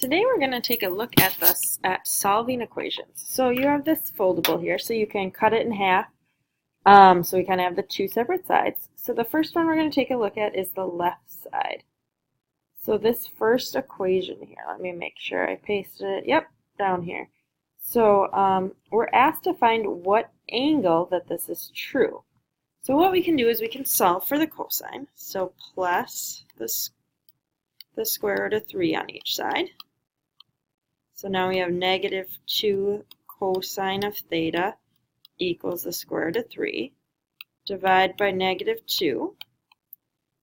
Today we're going to take a look at solving equations. So you have this foldable here, so you can cut it in half. So we kind of have the two separate sides. So the first one we're going to take a look at is the left side. So this first equation here, let me make sure I pasted it, yep, down here. So we're asked to find what angle that this is true. So what we can do is we can solve for the cosine. So plus the square root of 3 on each side. So now we have negative 2 cosine of theta equals the square root of 3. Divide by negative 2.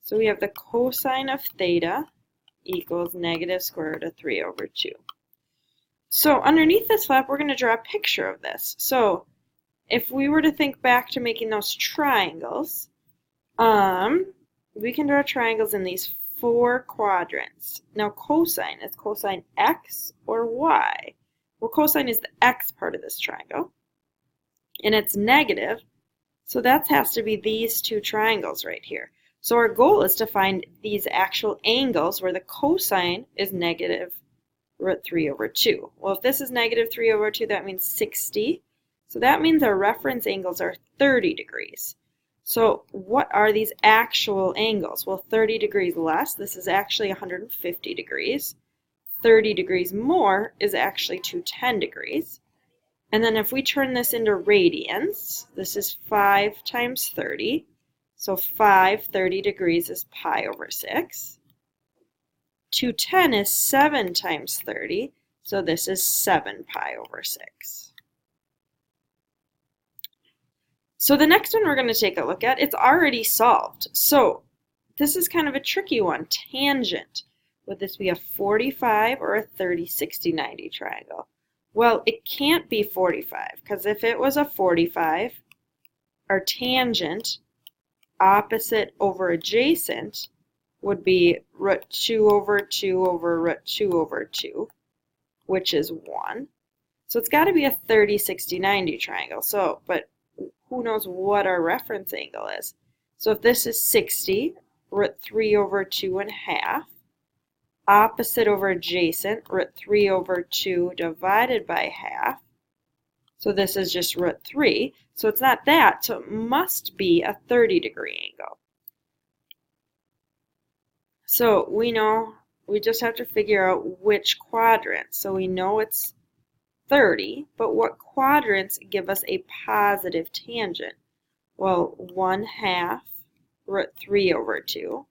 So we have the cosine of theta equals negative square root of 3 over 2. So underneath this flap, we're going to draw a picture of this. So if we were to think back to making those triangles, we can draw triangles in these 4 quadrants. Now cosine, is cosine x or y? Well, cosine is the x part of this triangle, and it's negative, so that has to be these 2 triangles right here. So our goal is to find these actual angles where the cosine is negative root 3 over 2. Well, if this is negative 3 over 2, that means 60. So that means our reference angles are 30 degrees. So what are these actual angles? Well, 30 degrees less, this is actually 150 degrees. 30 degrees more is actually 210 degrees. And then if we turn this into radians, this is 5 times 30. So 30 degrees is pi over 6. 210 is 7 times 30. So this is 7 pi over 6. So the next one we're going to take a look at, it's already solved. So this is kind of a tricky one, tangent. Would this be a 45 or a 30, 60, 90 triangle? Well, it can't be 45, because if it was a 45, our tangent, opposite over adjacent, would be root 2 over 2 over root 2 over 2, which is 1. So it's got to be a 30, 60, 90 triangle. So, but who knows what our reference angle is? So if this is 60, root 3 over 2 and a half, opposite over adjacent, root 3 over 2 divided by half. So this is just root 3. So it's not that, so it must be a 30 degree angle. So we know we just have to figure out which quadrant. So we know it's 30, but what quadrants give us a positive tangent? Well, 1/2 root 3 over 2.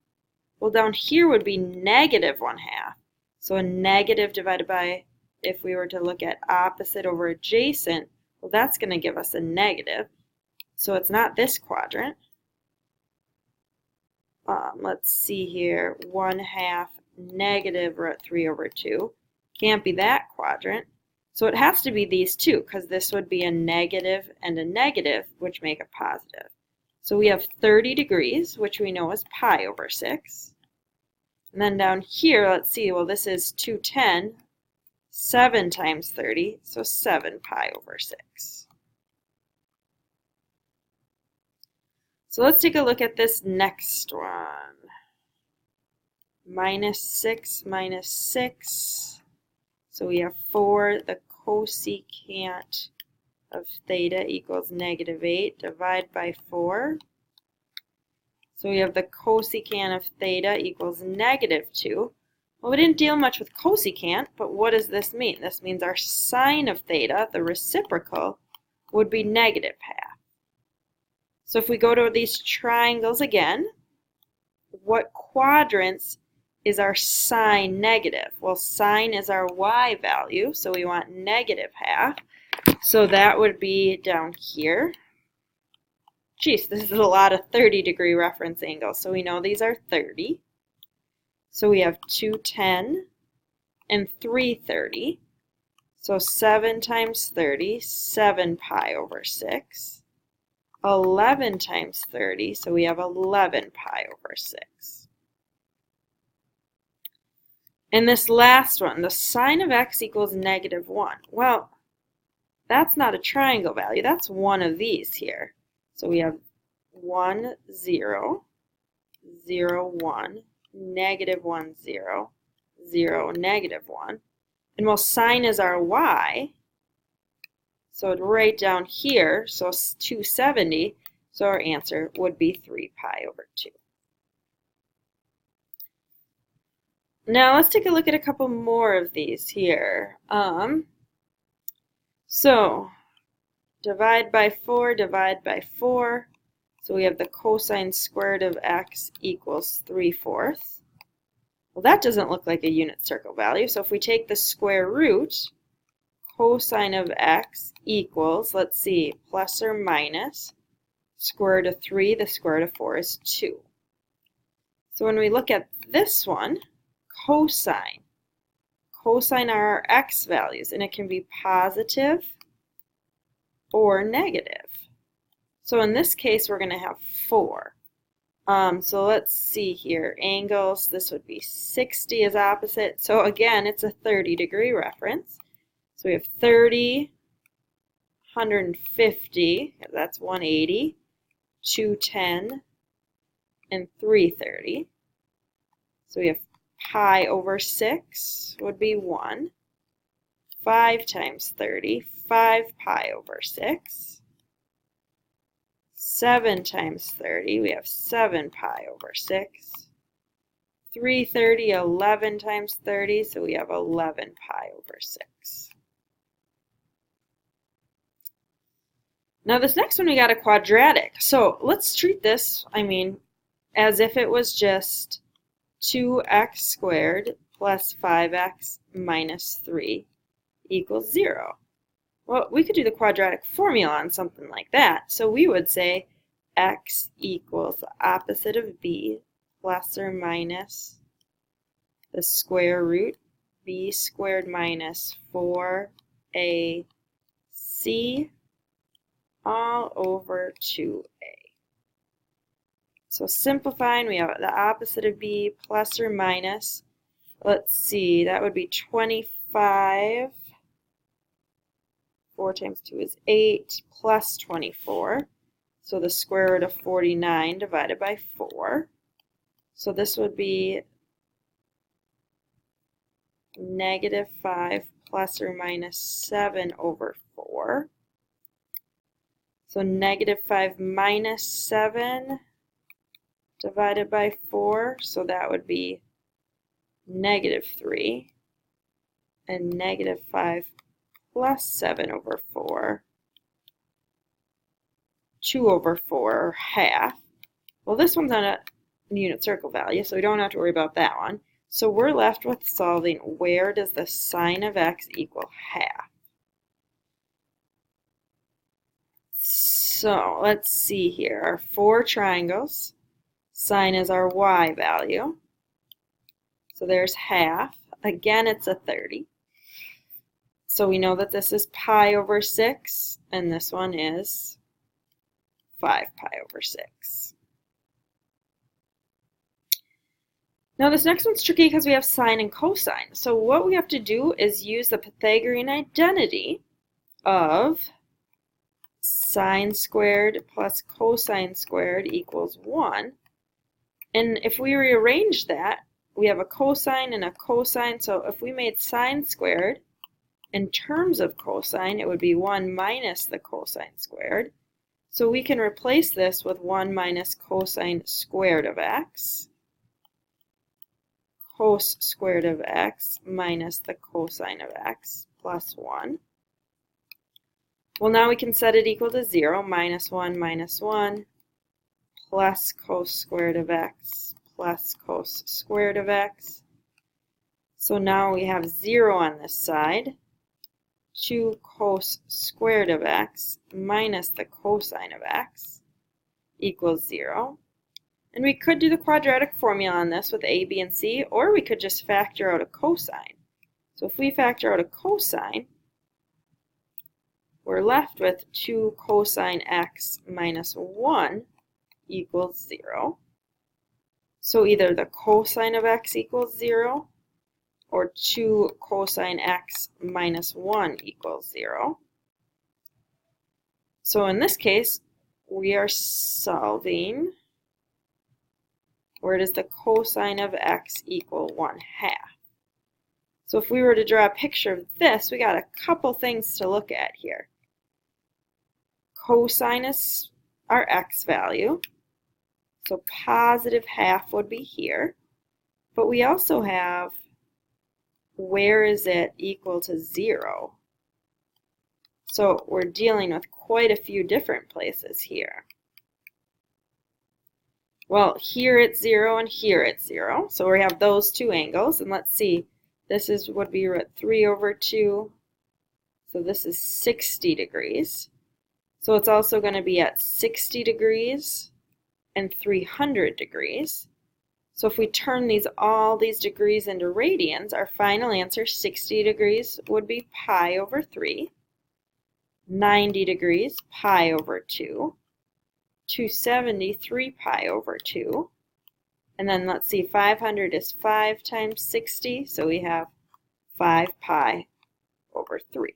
Well, down here would be negative 1/2. So a negative divided by, if we were to look at opposite over adjacent, well, that's going to give us a negative. So it's not this quadrant. Let's see here, 1/2 negative root 3 over 2. Can't be that quadrant. So it has to be these two, because this would be a negative and a negative, which make a positive. So we have 30 degrees, which we know is pi over 6. And then down here, let's see, well, this is 210, 7 times 30, so 7 pi over 6. So let's take a look at this next one. -6 minus 6. So we have 4, the cosecant of theta equals -8, divide by 4. So we have the cosecant of theta equals -2. Well, we didn't deal much with cosecant, but what does this mean? This means our sine of theta, the reciprocal, would be -1/2. So if we go to these triangles again, what quadrants is our sine negative? Well, sine is our y value, so we want -1/2. So that would be down here. Geez, this is a lot of 30 degree reference angles. So we know these are 30. So we have 210 and 330. So 7 times 30, 7 pi over 6. 11 times 30, so we have 11 pi over 6. And this last one, the sine of x equals -1. Well, that's not a triangle value. That's one of these here. So we have 1, 0, 0, 1, -1, 0, 0, -1. And well, sine is our y, so right down here, so 270, so our answer would be 3 pi over 2. Now let's take a look at a couple more of these here. So divide by 4, divide by 4. So we have the cosine squared of x equals 3/4. Well, that doesn't look like a unit circle value. So if we take the square root, cosine of x equals, let's see, plus or minus square root of 3, the square root of 4 is 2. So when we look at this one, cosine are our x values, and it can be positive or negative. So in this case, we're going to have 4. So let's see here. Angles, this would be 60 is opposite. So again, it's a 30-degree reference. So we have 30, 150, that's 180, 210, and 330. So we have pi over 6 would be 1. 5 times 30, 5 pi over 6. 7 times 30, we have 7 pi over 6. 330, 11 times 30, so we have 11 pi over 6. Now this next one we got a quadratic. So let's treat this, as if it was just 2x squared plus 5x minus 3 equals 0. Well, we could do the quadratic formula on something like that. So we would say x equals the opposite of b plus or minus the square root b squared minus 4ac all over 2a. So simplifying, we have the opposite of b plus or minus, let's see, that would be 25. 4 times 2 is 8 plus 24. So the square root of 49 divided by 4. So this would be negative 5 plus or minus 7 over 4. So negative 5 minus 7 divided by 4. So that would be negative 3. And negative 5 plus 7 over 4, 2 over 4, or half. Well, this one's on a unit circle value, so we don't have to worry about that one. So we're left with solving where does the sine of x equal half. So let's see here. Our 4 triangles. Sine is our y value. So there's half. Again, it's a 30. So we know that this is pi over 6, and this one is 5 pi over 6. Now this next one's tricky because we have sine and cosine. So what we have to do is use the Pythagorean identity of sine squared plus cosine squared equals 1. And if we rearrange that, we have a cosine and a cosine. So if we made sine squared in terms of cosine, it would be 1 minus the cosine squared. So we can replace this with 1 minus cosine squared of x. Cos squared of x minus the cosine of x plus 1. Well, now we can set it equal to 0, minus 1 plus cos squared of x plus cos squared of x. So now we have 0 on this side. 2 cos squared of x minus the cosine of x equals 0. And we could do the quadratic formula on this with a, b, and c, or we could just factor out a cosine. So if we factor out a cosine, we're left with 2 cosine x minus 1 equals 0. So either the cosine of x equals 0, or 2 cosine x minus 1 equals 0. So in this case, we are solving where does the cosine of x equal 1/2. So if we were to draw a picture of this, we got a couple things to look at here. Cosinus our x value, so positive half would be here, but we also have where is it equal to 0? So we're dealing with quite a few different places here. Well, here it's 0 and here it's 0, so we have those two angles, and let's see, this would be root 3 over 2, so this is 60 degrees. So it's also going to be at 60 degrees and 300 degrees. So if we turn all these degrees into radians, our final answer, 60 degrees, would be pi over 3. 90 degrees, pi over 2. 270, 3 pi over 2. And then let's see, 500 is 5 times 60, so we have 5 pi over 3.